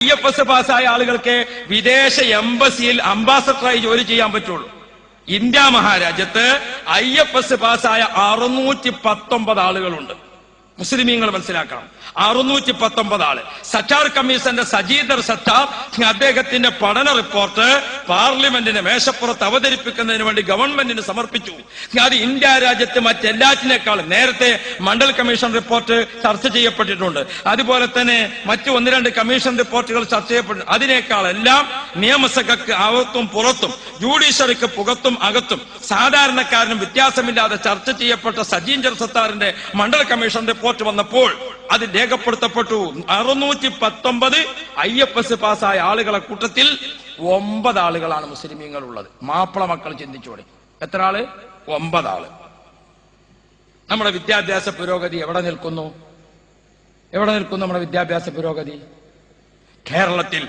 IFS പാസ്സായ ആളുകൾക്ക് വിദേശ എംബസിയിൽ അംബാസഡറായി ജോലി ചെയ്യാൻ പറ്റുള്ളൂ. ഇന്ത്യ മഹാരാജ്യത്ത് IFS പാസ്സായ 619 ആളുകളുണ്ട്. മുസ്ലിമീങ്ങൾ മനസ്സിലാക്കണം, 619 ആള്. സറ്റാർ കമ്മീഷന്റെ സജീദർ സറ്റാർ അദ്ദേഹത്തിന്റെ പഠന റിപ്പോർട്ട് പാർലമെന്റിന് മേശപ്പുറത്ത് അവതരിപ്പിക്കുന്നതിന് വേണ്ടി ഗവൺമെന്റിന് സമർപ്പിച്ചു. അത് ഇന്ത്യ രാജ്യത്ത് മറ്റെല്ലാറ്റിനേക്കാളും നേരത്തെ മണ്ഡൽ കമ്മീഷൻ റിപ്പോർട്ട് ചർച്ച ചെയ്യപ്പെട്ടിട്ടുണ്ട്. അതുപോലെ തന്നെ മറ്റു 1-2 കമ്മീഷൻ റിപ്പോർട്ടുകൾ ചർച്ച ചെയ്യപ്പെട്ടു. അതിനേക്കാളെല്ലാം നിയമസഭയ്ക്ക് അകത്തും പുറത്തും, ജുഡീഷ്യറിക്ക് പുറത്തും അകത്തും സാധാരണക്കാരനും വ്യത്യാസമില്ലാതെ ചർച്ച ചെയ്യപ്പെട്ട സജീദർ സത്താറിന്റെ മണ്ഡൽ കമ്മീഷൻ റിപ്പോർട്ട് വന്നപ്പോൾ അത് രേഖപ്പെടുത്തപ്പെട്ടു. 619 IFS പാസ്സായ ആളുകളെ കൂട്ടത്തിൽ 9 ആളുകളാണ് മുസ്ലിമീങ്ങൾ ഉള്ളത്. മാപ്പിള മക്കൾ ചിന്തിച്ചോടെ, എത്ര ആള്? 9 ആള്. നമ്മുടെ വിദ്യാഭ്യാസ പുരോഗതി എവിടെ നിൽക്കുന്നു? നമ്മുടെ വിദ്യാഭ്യാസ പുരോഗതി? കേരളത്തിൽ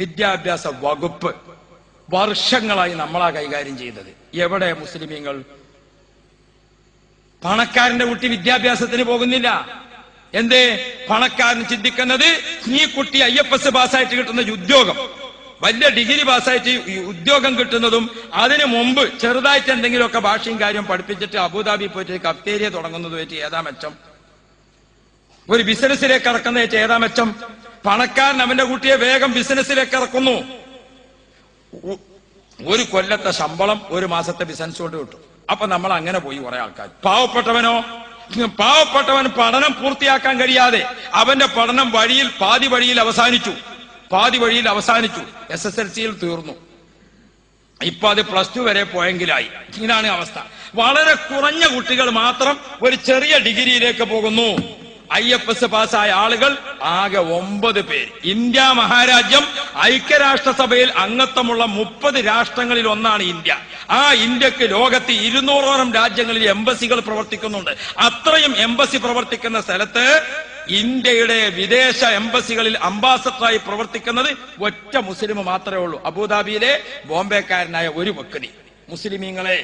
വിദ്യാഭ്യാസ വകുപ്പ് വർഷങ്ങളായി നമ്മളാ കൈകാര്യം ചെയ്തത്. എവിടെ മുസ്ലിമീങ്ങൾ? പണക്കാരന്റെ കുട്ടി വിദ്യാഭ്യാസത്തിന് പോകുന്നില്ല. എന്തേ? പണക്കാരൻ ചിന്തിക്കുന്നത് ഈ കുട്ടി IFS പാസ്സായിട്ട് കിട്ടുന്ന ഉദ്യോഗം, വലിയ ഡിഗ്രി പാസ്സായിട്ട് ഉദ്യോഗം കിട്ടുന്നതും അതിനു മുമ്പ് ചെറുതായിട്ട് എന്തെങ്കിലുമൊക്കെ ഭാഷയും കാര്യം പഠിപ്പിച്ചിട്ട് അബുദാബി പോയിട്ട് കഫ്തേരിയ തുടങ്ങുന്നതുമായിട്ട് ഏതാ മെച്ചം? ഒരു ബിസിനസ്സിലേക്ക് ഇറക്കുന്നതായിട്ട് ഏതാ മെച്ചം? പണക്കാരൻ അവന്റെ കുട്ടിയെ വേഗം ബിസിനസ്സിലേക്ക് ഇറക്കുന്നു. 1 കൊല്ലത്തെ ശമ്പളം 1 മാസത്തെ ബിസിനസ് കൊണ്ട് കിട്ടും. അപ്പൊ നമ്മൾ അങ്ങനെ പോയി കുറെ ആൾക്കാർ. പാവപ്പെട്ടവൻ പഠനം പൂർത്തിയാക്കാൻ കഴിയാതെ അവന്റെ പഠനം പാതി വഴിയിൽ അവസാനിച്ചു. SSLC-യിൽ തീർന്നു. ഇപ്പൊ അത് +2 വരെ പോയെങ്കിലായി. ഇതാണ് അവസ്ഥ. വളരെ കുറഞ്ഞ കുട്ടികൾ മാത്രം ഒരു ചെറിയ ഡിഗ്രിയിലേക്ക് പോകുന്നു. IFS പാസ്സായ ആളുകൾ ആകെ 9 പേര്. ഇന്ത്യ മഹാരാജ്യം ഐക്യരാഷ്ട്രസഭയിൽ അംഗത്വമുള്ള 30 രാഷ്ട്രങ്ങളിൽ ഒന്നാണ് ഇന്ത്യ. ആ ഇന്ത്യക്ക് ലോകത്ത് 200ഓളം രാജ്യങ്ങളിൽ എംബസികൾ പ്രവർത്തിക്കുന്നുണ്ട്. അത്രയും എംബസി പ്രവർത്തിക്കുന്ന സ്ഥലത്ത് ഇന്ത്യയുടെ വിദേശ എംബസികളിൽ അംബാസഡറായി പ്രവർത്തിക്കുന്നത് ഒറ്റ മുസ്ലിം മാത്രമേ ഉള്ളൂ. അബുദാബിയിലെ ബോംബെക്കാരനായ ഒരു വ്യക്തി. മുസ്ലിമീങ്ങളെ,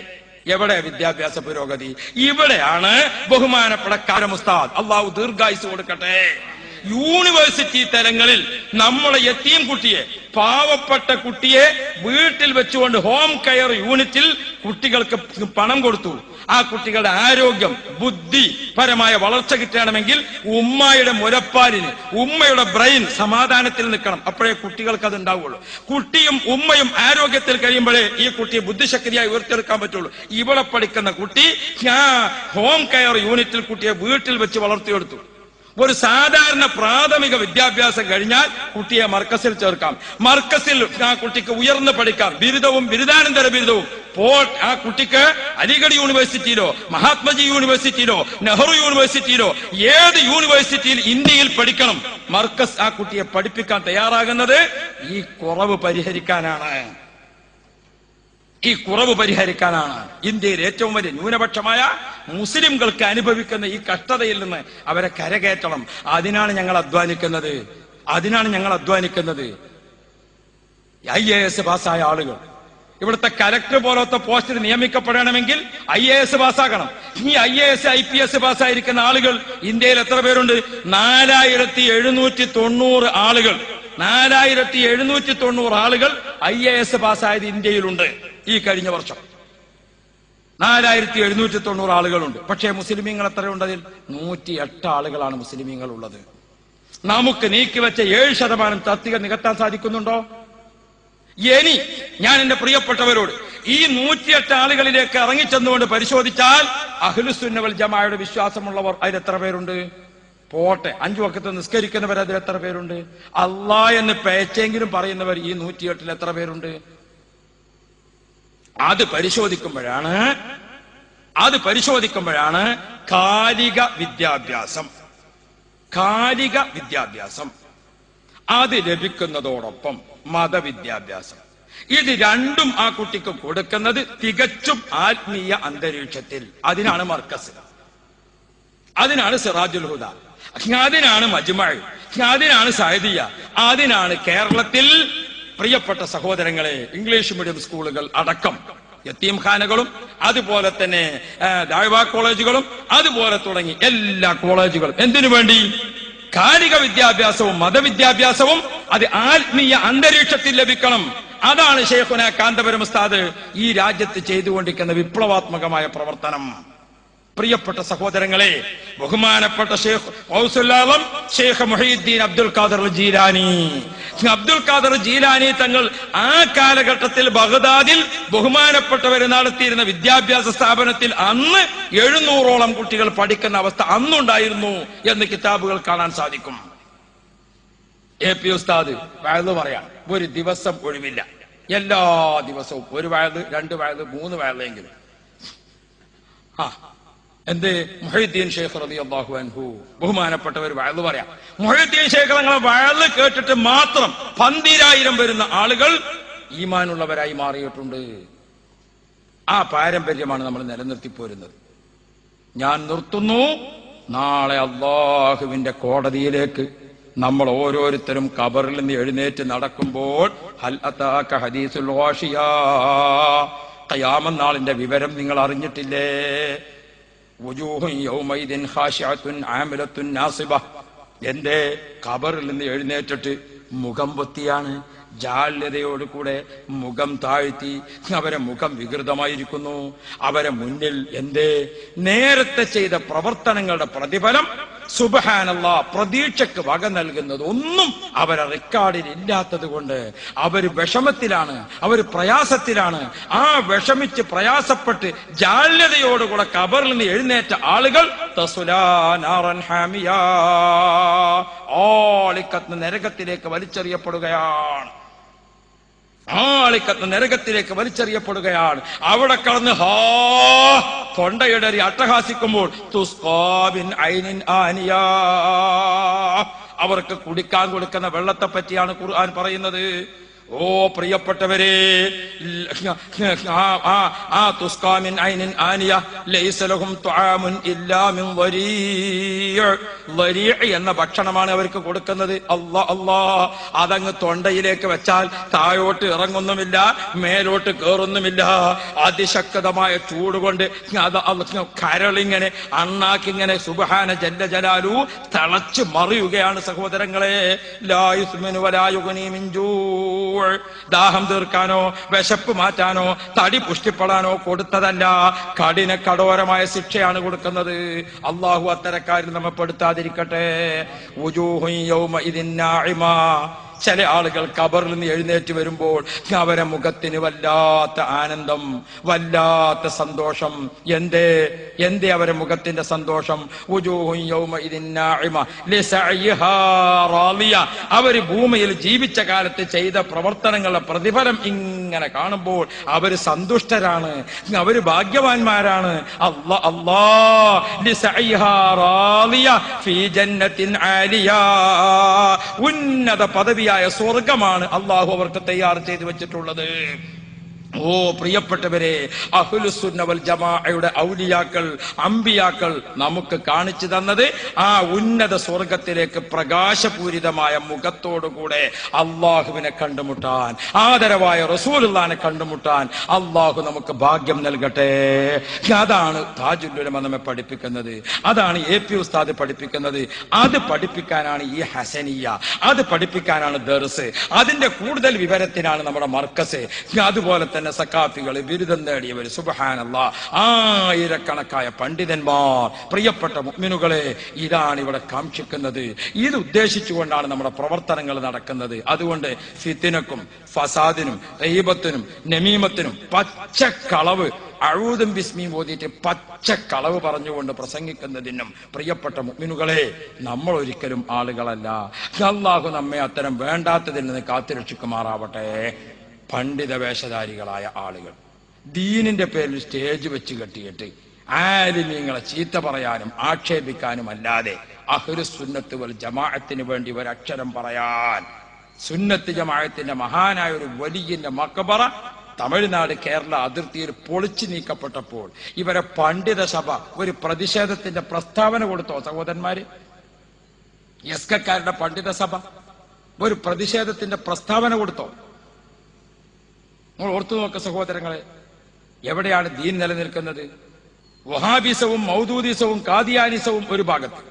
എവിടെ വിദ്യാഭ്യാസ പുരോഗതി? ഇവിടെയാണ് ബഹുമാനപ്പെട്ട കാരം ഉസ്താദ്, അള്ളാഹു ദീർഘായുസ് കൊടുക്കട്ടെ, യൂണിവേഴ്സിറ്റി തലങ്ങളിൽ നമ്മളെ യതീം കുട്ടിയെ, പാവപ്പെട്ട കുട്ടിയെ വീട്ടിൽ വെച്ചുകൊണ്ട് ഹോം കെയർ യൂണിറ്റിൽ കുട്ടികൾക്ക് പണം കൊടുത്തു. ആ കുട്ടികളുടെ ആരോഗ്യം, ബുദ്ധിപരമായ വളർച്ച കിട്ടണമെങ്കിൽ ഉമ്മയുടെ മുലപ്പാലിന്, ഉമ്മയുടെ ബ്രെയിൻ സമാധാനത്തിൽ നിൽക്കണം. അപ്പോഴേ കുട്ടികൾക്ക് അത് ഉണ്ടാവുള്ളൂ. കുട്ടിയും ഉമ്മയും ആരോഗ്യത്തിൽ കഴിയുമ്പോഴേ ഈ കുട്ടിയെ ബുദ്ധിശക്തിയായി ഉയർത്തെടുക്കാൻ പറ്റുള്ളൂ. ഇവിടെ പഠിക്കുന്ന കുട്ടി ഹോം കെയർ യൂണിറ്റിൽ കുട്ടിയെ വീട്ടിൽ വെച്ച് വളർത്തിയെടുത്തു. ഒരു സാധാരണ പ്രാഥമിക വിദ്യാഭ്യാസം കഴിഞ്ഞാൽ കുട്ടിയെ മർക്കസിൽ ചേർക്കാം. മർക്കസിൽ ആ കുട്ടിക്ക് ഉയർന്ന് പഠിക്കാം. ബിരുദവും ബിരുദാനന്തര ബിരുദവും. ആ കുട്ടിക്ക് അലിഗഡ് യൂണിവേഴ്സിറ്റിയിലോ മഹാത്മജി യൂണിവേഴ്സിറ്റിയിലോ നെഹ്റു യൂണിവേഴ്സിറ്റിയിലോ ഏത് യൂണിവേഴ്സിറ്റിയിൽ ഇന്ത്യയിൽ പഠിക്കണം. മർക്കസ് ആ കുട്ടിയെ പഠിപ്പിക്കാൻ തയ്യാറാകുന്നത് ഈ കുറവ് പരിഹരിക്കാനാണ്. ഇന്ത്യയിൽ ഏറ്റവും വലിയ ന്യൂനപക്ഷമായ മുസ്ലിംകൾക്ക് അനുഭവിക്കുന്ന ഈ കഷ്ടതയിൽ നിന്ന് അവരെ കരകയറ്റണം. അതിനാണ് ഞങ്ങൾ അധ്വാനിക്കുന്നത്. IAS പാസ്സായ ആളുകൾ, ഇവിടുത്തെ കലക്ടർ പോലത്തെ പോസ്റ്റിൽ നിയമിക്കപ്പെടണമെങ്കിൽ IAS പാസ്സാകണം. ഈ IAS IPS പാസ്സായിരിക്കുന്ന ആളുകൾ ഇന്ത്യയിൽ എത്ര പേരുണ്ട്? 4790 ആളുകൾ. 4790 ആളുകൾ IAS പാസ്സായത് ഇന്ത്യയിലുണ്ട്. ഈ കഴിഞ്ഞ വർഷം 4790 ആളുകളുണ്ട്. പക്ഷേ മുസ്ലിമീങ്ങൾ എത്രയുണ്ട്? അതിൽ 108 ആളുകളാണ് മുസ്ലിമീങ്ങൾ ഉള്ളത്. നമുക്ക് നീക്കിവെച്ച 7% തസ്തിക നികത്താൻ സാധിക്കുന്നുണ്ടോ? ഇനി ഞാൻ എന്റെ പ്രിയപ്പെട്ടവരോട് ഈ 108 ആളുകളിലേക്ക് ഇറങ്ങിച്ചെന്നുകൊണ്ട് പരിശോധിച്ചാൽ അഹ്ലുസുന്ന വൽ ജമാഅയുടെ വിശ്വാസമുള്ളവർ അതിൽ എത്ര പേരുണ്ട്? പോട്ടെ, 5 വഖത്ത് നിസ്കരിക്കുന്നവർ അതിൽ എത്ര പേരുണ്ട്? അല്ലാഹ് എന്ന് പേച്ചെങ്കിലും പറയുന്നവർ ഈ 108 എത്ര പേരുണ്ട്? അത് പരിശോധിക്കുമ്പോഴാണ് കാലിക വിദ്യാഭ്യാസം അത് ലഭിക്കുന്നതോടൊപ്പം മതവിദ്യാഭ്യാസം, ഇത് രണ്ടും ആ കുട്ടിക്ക് കൊടുക്കുന്നത് തികച്ചും ആത്മീയ അന്തരീക്ഷത്തിൽ. അതിനാണ് മർക്കസ്, അതിനാണ് സിറാജുൽ ഹുദ, അതിനാണ് മജ്മഅ്, അതിനാണ് സഅദിയ, അതിനാണ് കേരളത്തിൽ പ്രിയപ്പെട്ട സഹോദരങ്ങളെ ഇംഗ്ലീഷ് മീഡിയം സ്കൂളുകൾ അടക്കം യത്തീംഖാനകളും അതുപോലെ തന്നെ ദഅവ കോളേജുകളും അതുപോലെ തുടങ്ങി എല്ലാ കോളേജുകളും എന്തിനു വേണ്ടി? കാലിക വിദ്യാഭ്യാസവും മതവിദ്യാഭ്യാസവും അത് ആത്മീയ അന്തരീക്ഷത്തിൽ ലഭിക്കണം. അതാണ് ശൈഖുന കാന്തപുരം ഉസ്താദ് ഈ രാജ്യത്ത് ചെയ്തുകൊണ്ടിരിക്കുന്ന വിപ്ലവാത്മകമായ പ്രവർത്തനം. പ്രിയപ്പെട്ട സഹോദരങ്ങളെ, ബഹുമാനപ്പെട്ട ഷെയ്ഖ് ഗൗസുൽ ആലം ഷെയ്ഖ് മുഹീദ്ദീൻ അബ്ദുൽ ഖാദർ ജീലാനി തങ്ങൾ ആ കാലഘട്ടത്തിൽ ബഗ്ദാദിൽ ബഹുമാനപ്പെട്ടവർ നടത്തിയിരുന്ന വിദ്യാഭ്യാസ സ്ഥാപനത്തിൽ അന്ന് 700ഓളം കുട്ടികൾ പഠിക്കുന്ന അവസ്ഥ അന്നുണ്ടായിരുന്നു എന്ന് കിതാബുകൾ കാണാൻ സാധിക്കും. AP ഉസ്താദ് വഅദ് പറയാൻ ഒരു ദിവസം ഒഴിവില്ല. എല്ലാ ദിവസവും ഒരു വഅദ്, 2 വഅദ്, 3 വഅദെങ്കിലും. എന്ത് മുഹയ്യിദ്ദീൻ ഷെയ്ഖ് റളിയല്ലാഹു അൻഹു ബഹുമാനപ്പെട്ടവർ വഅദ് പറയാം. മുഹയ്യിദ്ദീൻ ഷെയ്ഖ് തങ്ങളെ വഅദ് കേട്ടിട്ട് മാത്രം 12000 വരുന്ന ആളുകൾ ഈമാനുള്ളവരായി മാറിയിട്ടുണ്ട്. ആ പാരമ്പര്യമാണ് നമ്മൾ നിലനിർത്തി പോരുന്നത്. ഞാൻ നിർത്തുന്നു. നാളെ അല്ലാഹുവിന്റെ കോടതിയിലേക്ക് നമ്മൾ ഓരോരുത്തരും ഖബറിൽ നിന്ന് എഴുന്നേറ്റ് നടക്കുമ്പോൾ ഹൽ അതാക ഹദീസുൽ ഗാശിയ, ഖിയാമത്ത് നാളിന്റെ വിവരം നിങ്ങൾ അറിഞ്ഞിട്ടില്ലേ? വുജൂഹുൻ യൗമൈദിൻ ഖാശിഅത്തുൻ ആമിലത്തുൻ നാസിബ. എന്റെ ഖബറിൽ നിന്ന് എഴുന്നേറ്റിട്ട് മുഖം പൊത്തിയാണ്, ജാള്യതയോടുകൂടെ മുഖം താഴ്ത്തി അവരെ മുഖം വികൃതമായിരിക്കുന്നു. അവരെ മുന്നിൽ എന്തേ നേരത്തെ ചെയ്ത പ്രവർത്തനങ്ങളുടെ പ്രതിഫലം സുബ്ഹാനല്ലാഹ് പ്രതീക്ഷയ്ക്ക് വക നൽകുന്നത് ഒന്നും അവരെ റെക്കോർഡിൽ ഇല്ലാത്തത് കൊണ്ട് അവർ വിഷമത്തിലാണ്, അവർ പ്രയാസത്തിലാണ്. ആ വിഷമിച്ച് പ്രയാസപ്പെട്ട് ജാള്യതയോടുകൂടെ ഖബറിൽ നിന്ന് എഴുന്നേറ്റ ആളുകൾ തസ്ലാ നാറൻ ഹാമിയാ, ആളിക്കത്തുന്ന നരകത്തിലേക്ക് വലിച്ചെറിയപ്പെടുകയാണ്. നരകത്തിലേക്ക് വലിച്ചെറിയപ്പെടുകയാണ്. അവിടെ കടന്ന് തൊണ്ടയിടറി അട്ടഹാസിക്കുമ്പോൾ തുസ്കാബിൻ ഐനിൻ ആനിയാ, അവർക്ക് കുടിക്കാൻ കൊടുക്കുന്ന വെള്ളത്തെ പറ്റിയാണ് ഖുർആൻ പറയുന്നത്. ഓ പ്രിയപ്പെട്ടവരെ, തുസ്കാമിൻ ഐനിൻ ആനിയ ലൈസ ലഹും തുആമുൻ ഇല്ലാ മിൻ ളരീഅ് എന്ന ഭക്ഷണമാണ് അവർക്ക് കൊടുക്കുന്നത്. അതങ്ങ് തൊണ്ടയിലേക്ക് വെച്ചാൽ താഴോട്ട് ഇറങ്ങുന്നുമില്ല, മേലോട്ട് കേറുന്നുമില്ല. അതിശക്തമായ ചൂട് കൊണ്ട് അത് കരളിങ്ങനെ അണ്ണാക്കിങ്ങനെ സുബ്ഹാന ജല്ല ജലാലു തിളച്ച് മറിയുകയാണ്. സഹോദരങ്ങളെ, ലാ യുസ്മിനു വലാ യുഗ്നി മിൻ ജൂ, ദാഹം തീർക്കാനോ വിശപ്പ് മാറ്റാനോ തടി പുഷ്ടിപ്പെടാനോ കൊടുത്തതല്ല, കഠിന കഠോരമായ ശിക്ഷയാണ് കൊടുക്കുന്നത്. അള്ളാഹു അത്തരക്കാരിൽ നമ്മെ പെടുത്താതിരിക്കട്ടെ. വുജൂഹുൻ യൗമഇദിൻ നാഇമാ, ചില ആളുകൾ ഖബറിൽ നിന്ന് എഴുന്നേറ്റ് വരുമ്പോൾ അവരെ മുഖത്തിന് വല്ലാത്ത ആനന്ദം, വല്ലാത്ത സന്തോഷം. എന്തേ അവരെ മുഖത്തിന്റെ സന്തോഷം? വുജൂഹുൻ യൗമഇദിൻ നാഇമ ലിസഅയിഹാ റാളിയ, അവര് ഭൂമിയിൽ ജീവിച്ച കാലത്ത് ചെയ്ത പ്രവർത്തനങ്ങളുടെ പ്രതിഫലം ഇങ്ങനെ കാണുമ്പോൾ അവര് സന്തുഷ്ടരാണ്, അവര് ഭാഗ്യവാന്മാരാണ്. ലിസഅയിഹാ റാളിയ ഫീ ജന്നത്തിൻ ആലിയ, ഉന്നത പദവി സ്വർഗമാണ് അള്ളാഹു അവർക്ക് തയ്യാർ ചെയ്തു വെച്ചിട്ടുള്ളത്. ഓ പ്രിയപ്പെട്ടവരെ, അഹ്ലുസുന്ന വൽ ജമാഅയുടെ ഔലിയാക്കൾ, അമ്പിയാക്കൾ നമുക്ക് കാണിച്ചു തന്നത് ആ ഉന്നത സ്വർഗത്തിലേക്ക് പ്രകാശപൂരിതമായ മുഖത്തോടുകൂടെ അള്ളാഹുവിനെ കണ്ടുമുട്ടാൻ, ആദരവായ റസൂലുള്ളാഹിനെ കണ്ടുമുട്ടാൻ അള്ളാഹു നമുക്ക് ഭാഗ്യം നൽകട്ടെ. അതാണ് താജുൽ ഉലമ നമ്മെ പഠിപ്പിക്കുന്നത്, അതാണ് AP ഉസ്താദ് പഠിപ്പിക്കുന്നത്. അത് പഠിപ്പിക്കാനാണ് ഈ ഹസനിയ, അത് പഠിപ്പിക്കാനാണ് ദർസ്, അതിന്റെ കൂടുതൽ വിവരത്തിനാണ് നമ്മുടെ മർക്കസ്. അതുപോലെ തന്നെ സക്കാഫികൾ, ബിരുദം നേടിയവർ, സുബ്ഹാനല്ലാഹ്, ആയിരക്കണക്കായ പണ്ഡിതന്മാർ. പ്രിയപ്പെട്ട മുഅ്മിനുകളെ, ഇതാണ് ഇവിടെ കാക്ഷിക്കുന്നത്. ഇത് ഉദ്ദേശിച്ചുകൊണ്ടാണ് നമ്മുടെ പ്രവർത്തനങ്ങൾ നടക്കുന്നത്. അതുകൊണ്ട് ഫിത്നക്കും ഫസാദിനും ഗീബത്തിനും നമീമത്തിനും പച്ചക്കളവ്, അഊദും ബിസ്മിയും ഓതിയിട്ട് പച്ചക്കളവ് പറഞ്ഞുകൊണ്ട് പ്രസംഗിക്കുന്നതിനും പ്രിയപ്പെട്ട മുഅ്മിനുകളെ, നമ്മൾ ഒരിക്കലും ആളുകളല്ല. അല്ലാഹു നമ്മെ അത്തരം വേണ്ടാത്തതിൽ നിന്ന് കാത്തുരക്ഷിക്കുമാറാവട്ടെ. പണ്ഡിത വേഷധാരികളായ ആളുകൾ ദീനിന്റെ പേരിൽ സ്റ്റേജ് വെച്ച് കെട്ടിയിട്ട് ആലിമീങ്ങളെ ചീത്ത പറയാനും ആക്ഷേപിക്കാനും അല്ലാതെ അഹ്ലുസുന്നത്ത് വൽ ജമാഅത്തിന് വേണ്ടി ഒരക്ഷരം പറയാൻ, സുന്നത്ത് ജമാഅത്തിന്റെ മഹാനായ ഒരു വലിയന്റെ മഖബറ തമിഴ്നാട് കേരള അതിർത്തിയിൽ പൊളിച്ചു നീക്കപ്പെട്ടപ്പോൾ ഇവരെ പണ്ഡിത സഭ ഒരു പ്രതിഷേധത്തിന്റെ പ്രസ്താവന കൊടുത്തോ? സഹോദരന്മാര്, എസ്കക്കാരുടെ പണ്ഡിത സഭ ഒരു പ്രതിഷേധത്തിന്റെ പ്രസ്താവന കൊടുത്തോ? നിങ്ങൾ ഓർത്തു നോക്ക സഹോദരങ്ങളെ, എവിടെയാണ് ദീൻ നിലനിൽക്കുന്നത്? വഹാബിസവും മൗദൂദിസവും കാദിയാനിസവും ഒരു ഭാഗത്ത്,